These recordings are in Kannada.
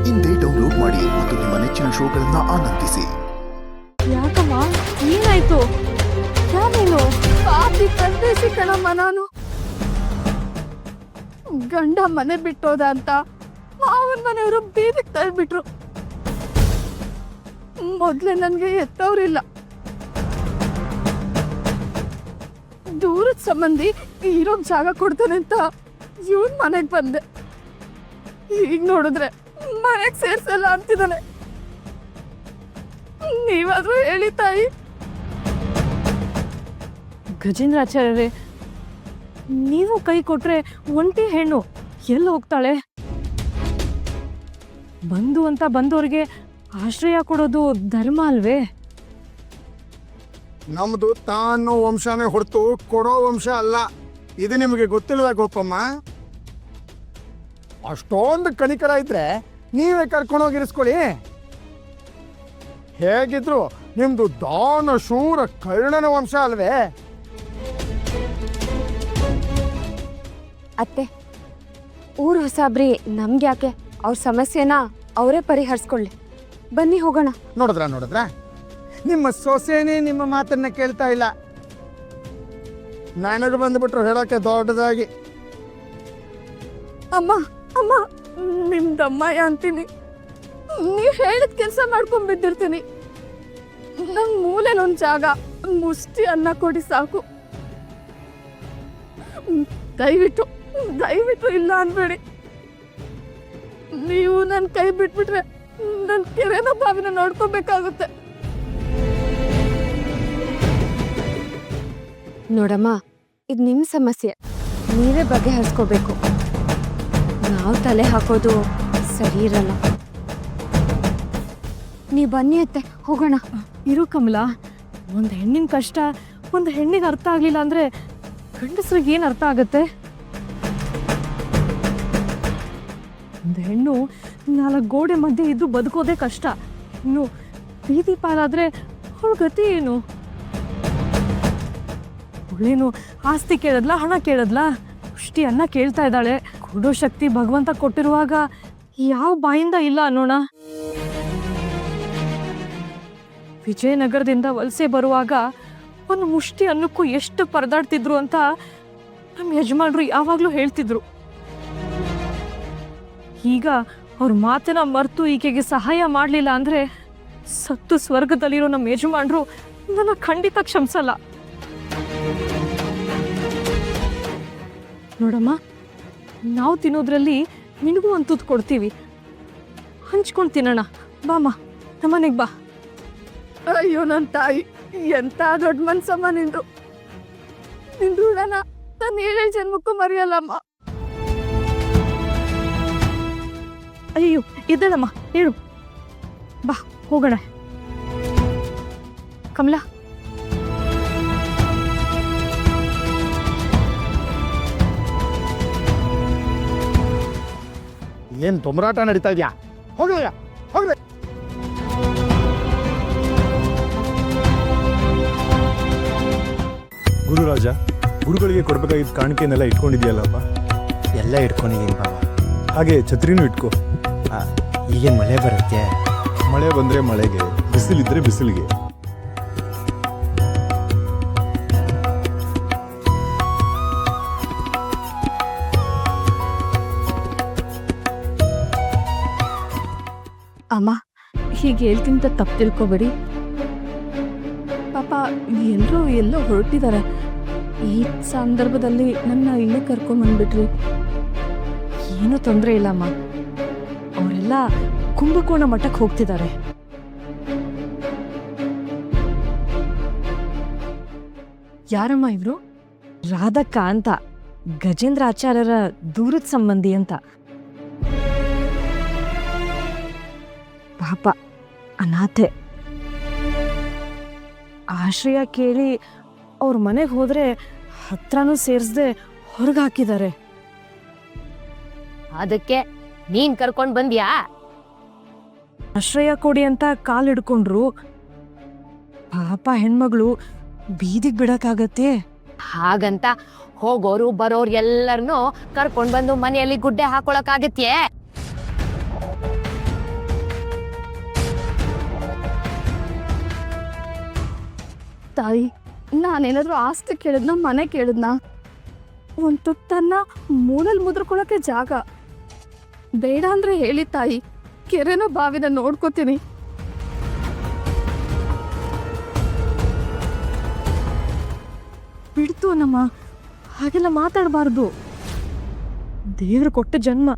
ಇಂದೇ ಡೌನ್ಲೋಡ್ ಮಾಡಿ ಮತ್ತು ನಿಮ್ಮ ನೆಚ್ಚಿನ ಶೋಗಳನ್ನ ಆನಂದಿಸಿ. ಯಾಕಮ್ಮ ಏನಾಯ್ತು? ನಾನೇನು ಪಾಪಿ ಪರದೇಶಿ ಕಣಮ್ಮ. ನಾನು ಗಂಡ ಮನೆ ಬಿಟ್ಟೋದ ಅಂತ ಮಾವನ ಮನೆಯವರು ಬೀದಿಗೆ ತಳ್ಬಿಟ್ರು. ಮೊದ್ಲೇ ನನ್ಗೆ ಎತ್ತವ್ರಿಲ್ಲ. ದೂರದ ಸಂಬಂಧಿ ಇರೋಗ್ ಜಾಗ ಕೊಡ್ತಾನೆ ಅಂತ ಇವನ್ ಮನೆಗ್ ಬಂದೆ. ಈಗ ನೋಡಿದ್ರೆ ಮನೆಗ್ ಸೇರ್ಸಲ್ಲ ಅಂತಿದ್ದಾನೆ. ನೀವಾದ್ರೂ ಹೇಳಿ ತಾಯಿ. ಗಜೇಂದ್ರಾಚಾರ್ಯರೇ, ನೀವು ಕೈ ಕೊಟ್ರೆ ಒಂಟಿ ಹೆಣ್ಣು ಎಲ್ಲಿ ಹೋಗ್ತಾಳೆ? ಬಂದು ಅಂತ ಬಂದವ್ರಿಗೆ ಆಶ್ರಯ ಕೊಡೋದು ಧರ್ಮ ಅಲ್ವೇ? ನಮ್ದು ತಾನು ವಂಶನೇ ಹೊರತು ಕೊಡೋ ವಂಶ ಅಲ್ಲ. ಇದು ನಿಮಗೆ ಗೊತ್ತಿಲ್ವ ಗೋಪಮ್ಮ? ಅಷ್ಟೊಂದು ಕನಿಕರ ಇದ್ರೆ ನೀವೇ ಕರ್ಕೊಂಡೋಗಿರಿಸ್ಕೊಳ್ಳಿ. ಹೇಗಿದ್ರು ನಿಮ್ದು ದಾನ ಶೂರ ಕರ್ಣನ ವಂಶ ಅಲ್ವೇ? ಅತ್ತೆ, ಊರು ಹೊಸಾಬ್ರಿ ನಮ್ಗೆ ಯಾಕೆ? ಅವ್ರ ಸಮಸ್ಯೆನ ಅವರೇ ಪರಿಹರಿಸ್ಕೊಳ್ಳಿ. ಬನ್ನಿ ಹೋಗೋಣ. ನೋಡಿದ್ರ ನಿಮ್ಮ ಸೊಸೆನೇ ನಿಮ್ಮ ಮಾತನ್ನ ಕೇಳ್ತಾ ಇಲ್ಲ. ನನಗೆ ಬಂದ್ಬಿಟ್ರು ಹೇಳೋಕೆ ದೊಡ್ಡದಾಗಿ. ಅಮ್ಮ ಅಮ್ಮ, ನಿಮ್ದಮ್ಮಯ್ಯ ಅಂತೀನಿ. ನೀವ್ ಹೇಳಿದ ಕೆಲಸ ಮಾಡ್ಕೊಂಡ್ ಬಿದ್ದಿರ್ತೀನಿ. ನಂಗ್ ಮೂಲೆನೊಂದ್ ಜಾಗ, ಮುಷ್ಟಿ ಅನ್ನ ಕೊಡಿ ಸಾಕು. ದಯವಿಟ್ಟು ದಯವಿಟ್ಟು ಇಲ್ಲ ಅನ್ಬೇಡಿ. ನೀವು ನನ್ ಕೈ ಬಿಟ್ಬಿಟ್ರೆ ನನ್ ಕೆರೆನ ಬಾವಿನ ನೋಡ್ಕೋಬೇಕಾಗುತ್ತೆ. ನೋಡಮ್ಮ, ಇದು ನಿಮ್ಮ ಸಮಸ್ಯೆ, ನೀವೇ ಬಗೆಹರಿಸ್ಕೋಬೇಕು. ನಾವು ತಲೆ ಹಾಕೋದು ಸರಿ ಇರಲ್ಲ. ನೀ ಬನ್ನಿ ಅತ್ತೆ, ಹೋಗೋಣ. ಇರು ಕಮಲಾ, ಒಂದು ಹೆಣ್ಣಿನ ಕಷ್ಟ ಒಂದು ಹೆಣ್ಣಿಗೆ ಅರ್ಥ ಆಗ್ಲಿಲ್ಲ ಅಂದ್ರೆ ಗಂಡಸ್ರಿಗೆ ಏನು ಅರ್ಥ ಆಗತ್ತೆ? ಒಂದು ಹೆಣ್ಣು 4 ಗೋಡೆ ಮಧ್ಯೆ ಇದ್ದು ಬದುಕೋದೇ ಕಷ್ಟ. ಇನ್ನು ಬೀದಿ ಪಾಲಾದ್ರೆ ಅವಳ ಗತಿ ಏನು? ಅವಳೇನು ಆಸ್ತಿ ಕೇಳದ್ಲ, ಹಣ ಕೇಳದ್ಲ? ಅಷ್ಟಿ ಅನ್ನ ಕೇಳ್ತಾ ಇದ್ದಾಳೆ. ಕೊಡೋ ಶಕ್ತಿ ಭಗವಂತ ಕೊಟ್ಟಿರುವಾಗ ಯಾವ ಬಾಯಿಂದ ಇಲ್ಲ ಅನ್ನೋಣ. ವಿಜಯನಗರದಿಂದ ವಲಸೆ ಬರುವಾಗ ಒಂದು ಮುಷ್ಟಿ ಅನ್ನಕ್ಕೂ ಎಷ್ಟು ಪರದಾಡ್ತಿದ್ರು ಅಂತ ನಮ್ಮ ಯಜಮಾನ್ರು ಯಾವಾಗ್ಲೂ ಹೇಳ್ತಿದ್ರು. ಈಗ ಅವ್ರ ಮಾತನ್ನ ಮರೆತು ಈಕೆಗೆ ಸಹಾಯ ಮಾಡಲಿಲ್ಲ ಅಂದ್ರೆ ಸತ್ತು ಸ್ವರ್ಗದಲ್ಲಿರೋ ನಮ್ಮ ಯಜಮಾನ್ರು ನನ್ನ ಖಂಡಿತ ಕ್ಷಮಿಸಲ್ಲ. ನೋಡಮ್ಮ, ನಾವು ತಿನ್ನೋದ್ರಲ್ಲಿ ನಿನಗೂ ಒಂದು ತುತ್ತು ಕೊಡ್ತೀವಿ, ಹಂಚ್ಕೊಂಡು ತಿನ್ನೋಣ. ಬಾಮ್ಮ, ನಮ್ಮನೆಗೆ ಬಾ. ಅಯ್ಯೋ ನನ್ನ ತಾಯಿ, ಎಂತ ದೊಡ್ಡ ಮನ್ಸಮ್ಮ ನಿಂದು. ನಿಂದು ಋಣನ ನಾನು 7 ಜನ್ಮಕ್ಕೂ ಮರೆಯಲ್ಲಮ್ಮ. ಅಯ್ಯೋ ಎದ್ದೇಳಮ್ಮ, ಹೇಳು. ಬಾ ಹೋಗೋಣ. ಕಮಲಾ, ಏನ್ ತೊಂಬರಾಟ ನಡೀತಾ ಇದೆಯಾ? ಹೋಗ್ಲಯ್ಯ, ಹೋಗ್ಲಿ. ಗುರುರಾಜ, ಗುರುಗಳಿಗೆ ಕೊಡ್ಬೇಕಾಗಿದ್ದ ಕಾಣಿಕೆನೆಲ್ಲ ಇಟ್ಕೊಂಡಿದ್ಯಲ್ಲಪ್ಪ? ಎಲ್ಲ ಇಟ್ಕೊಂಡಿದ್ದೀನಿ ಬಾಬಾ. ಹಾಗೆ ಛತ್ರಿನೂ ಇಟ್ಕೋ. ಈಗೇನು ಮಳೆ ಬರುತ್ತೆ? ಮಳೆ ಬಂದರೆ ಮಳೆಗೆ, ಬಿಸಿಲಿದ್ರೆ ಬಿಸಿಲಿಗೆ. ಅಮ್ಮ, ಹೀಗೆ ಹೇಳ್ತಿಂತ ತಪ್ಪು ತಿಳ್ಕೊಬೇಡಿ. ಪಾಪ ಎಲ್ಲೋ ಹೊರಟಿದ್ದಾರೆ. ಈ ಸಂದರ್ಭದಲ್ಲಿ ನನ್ನ ಇಲ್ಲೇ ಕರ್ಕೊಂಬಂದ್ಬಿಟ್ರಿ. ಏನೂ ತೊಂದರೆ ಇಲ್ಲಮ್ಮ. ಅವರೆಲ್ಲ ಕುಂಭಕೋಣ ಮಠಕ್ಕೆ ಹೋಗ್ತಿದ್ದಾರೆ. ಯಾರಮ್ಮ ಇವರು? ರಾಧಕ್ಕ ಅಂತ, ಗಜೇಂದ್ರ ಆಚಾರ್ಯರ ದೂರದ ಸಂಬಂಧಿ ಅಂತ. ಪಾಪ ಅನಾಥೆ. ಆಶ್ರಯ ಕೇಳಿ ಅವ್ರ ಮನೆಗೆ ಹೋದ್ರೆ ಹತ್ರನೂ ಸೇರಿಸದೆ ಹೊರಗೆ ಹಾಕಿದ್ದಾರೆ. ಅದಕ್ಕೆ ನೀನ್ ಕರ್ಕೊಂಡ್ ಬಂದ್ಯಾ? ಆಶ್ರಯ ಕೊಡಿ ಅಂತ ಕಾಲ್ ಹಿಡ್ಕೊಂಡ್ರು. ಪಾಪ ಹೆಣ್ಮಗಳು ಬೀದಿಗೆ ಬಿಡಕ್ಕಾಗತ್ತೆ? ಹಾಗಂತ ಹೋಗೋರು ಬರೋರು ಎಲ್ಲರನ್ನೂ ಕರ್ಕೊಂಡ್ ಬಂದು ಮನೆಯಲ್ಲಿ ಗುಡ್ಡೆ ಹಾಕೊಳಕಾಗತ್ಯೆ? ತಾಯಿ, ನಾನೇನಾದ್ರೂ ಆಸ್ತಿ ಕೇಳಿದ್ನ, ಮನೆ ಕೇಳಿದ್ನ? ಒಂದು ತುತ್ತನ್ನ ಮೂಳಲ್ಲಿ ಮುದ್ರಕೊಳಕ್ಕೆ ಜಾಗ ಬೇಡ ಅಂದ್ರೆ ಹೇಳಿ ತಾಯಿ, ಕೆರೆನ ಬಾವಿನ ನೋಡ್ಕೋತೀನಿ. ಬಿಡ್ತು ನಮ್ಮ, ಹಾಗೆಲ್ಲ ಮಾತಾಡಬಾರ್ದು. ದೇವ್ರು ಕೊಟ್ಟ ಜನ್ಮ,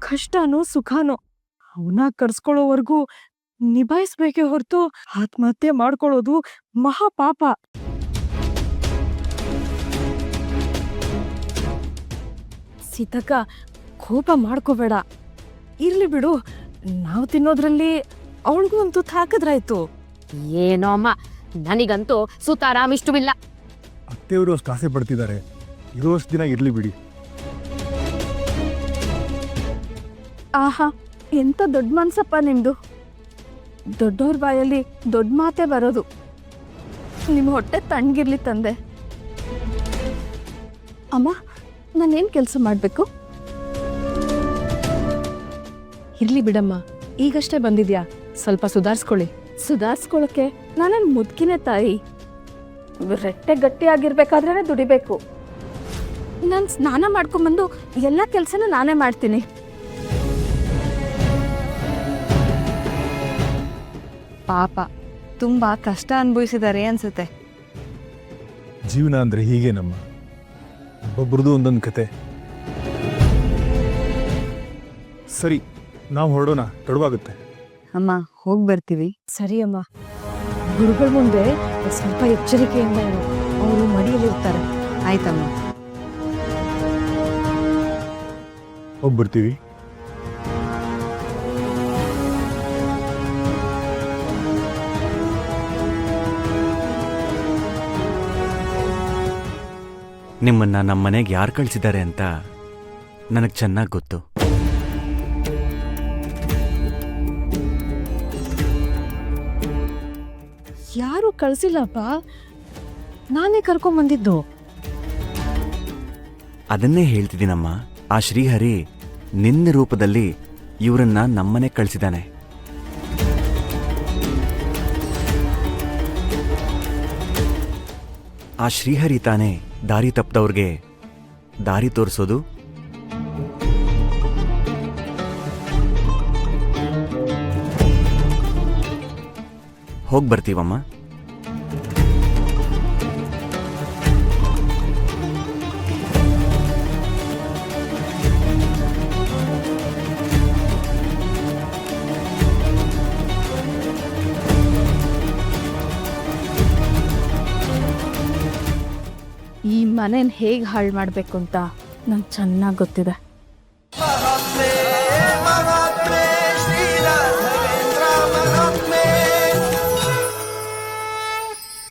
ಕಷ್ಟನೋ ಸುಖನೋ ಅವನ್ನ ಕರ್ಸ್ಕೊಳ್ಳೋವರೆಗೂ ನಿಭಾಯಿಸ್ಬೇಕೇ ಹೊರತು ಆತ್ಮಹತ್ಯೆ ಮಾಡ್ಕೊಳ್ಳೋದು ಮಹಾಪಾಪ. ಸೀತಕ್ಕ, ಕೋಪ ಮಾಡ್ಕೋಬೇಡ. ಇರ್ಲಿ ಬಿಡು, ನಾವು ತಿನ್ನೋದ್ರಲ್ಲಿ ಅವಳಿಗೂ ಒಂದು ತುತ್ತು ಹಾಕಿದ್ರಾಯ್ತು. ಏನೋ ಅಮ್ಮ, ನನಗಂತೂ ಸುತಾರಾಮ್ ಇಷ್ಟವಿಲ್ಲ. ಅತ್ತೆಯವರು ಅಷ್ಟು ಆಸೆ ಪಡ್ತಿದ್ದಾರೆ, ಇರೋಷ್ಟು ದಿನ ಇರಲಿ ಬಿಡಿ. ಆಹಾ, ಎಂತ ದೊಡ್ಡ ಮನ್ಸಪ್ಪ ನಿಮ್ದು. ದೊಡ್ಡವ್ರ ಬಾಯಲ್ಲಿ ದೊಡ್ಡ ಮಾತೇ ಬರೋದು. ನಿಮ್ಮ ಹೊಟ್ಟೆ ತಣ್ಣಗಿರ್ಲಿ ತಂದೆ. ಅಮ್ಮ, ನಾನೇನ್ ಕೆಲಸ ಮಾಡ್ಬೇಕು? ಇರ್ಲಿ ಬಿಡಮ್ಮ, ಈಗಷ್ಟೇ ಬಂದಿದ್ಯಾ, ಸ್ವಲ್ಪ ಸುಧಾರಿಸ್ಕೊಳ್ಳಿ. ಸುಧಾರಿಸ್ಕೊಳಕ್ಕೆ ನಾನೇನ್ ಮುದ್ಕಿನೇ ತಾಯಿ. ರೆಟ್ಟೆ ಗಟ್ಟಿಯಾಗಿರ್ಬೇಕಾದ್ರೆ ದುಡಿಬೇಕು. ನಾನು ಸ್ನಾನ ಮಾಡ್ಕೊಂಬಂದು ಎಲ್ಲ ಕೆಲಸನ ನಾನೇ ಮಾಡ್ತೀನಿ. ಪಾಪ, ತುಂಬಾ ಕಷ್ಟ ಅನುಭವಿಸಿದ್ದಾರೆ ಅನ್ಸುತ್ತೆ. ಜೀವನ ಅಂದರೆ ಹೀಗೆ ನಮ್ಮ, ಒಬ್ಬೊಬ್ರದ್ದು ಒಂದೊಂದು ಕತೆ. ಸರಿ, ನಾವು ಹೊರಡೋಣ, ತಡವಾಗುತ್ತೆ. ಅಮ್ಮ, ಹೋಗಿ ಬರ್ತೀವಿ. ಸರಿ ಅಮ್ಮ, ಗುರುಗಳ ಮುಂದೆ ಸ್ವಲ್ಪ ಎಚ್ಚರಿಕೆಯಿಂದ ಇರು, ಅವರು ಮಡಿಯಲ್ಲಿರ್ತಾರೆ. ಆಯ್ತಮ್ಮ. ಹೋಗ್ಬರ್ತೀವಿ. ನಿಮ್ಮನ್ನ ನಮ್ಮ ಮನೆಗೆ ಯಾರು ಕಳಿಸಿದ್ದಾರೆ ಅಂತ ನನಗೆ ಚೆನ್ನಾಗಿ ಗೊತ್ತು. ಯಾರು ಕಳ್ಸಿಲ್ಲಪ್ಪ, ನಾನೇ ಕರ್ಕೊಂಬಂದಿದ್ದು. ಅದನ್ನೇ ಹೇಳ್ತಿದ್ದೀನಮ್ಮ. ಆ ಶ್ರೀಹರಿ ನಿನ್ನ ರೂಪದಲ್ಲಿ ಇವರನ್ನ ನಮ್ಮನೆ ಕಳಿಸಿದ್ದಾನೆ. ಆ ಶ್ರೀಹರಿ ತಾನೇ ದಾರಿ ತಪ್ಪದವ್ರಿಗೆ ದಾರಿ ತೋರಿಸೋದು. ಹೋಗಿ ಬರ್ತೀವಮ್ಮ. ಈ ಮನೇನ ಹೇಗೆ ಹಾಳು ಮಾಡಬೇಕು ಅಂತ ನಂಗೆ ಚೆನ್ನಾಗಿ ಗೊತ್ತಿದೆ.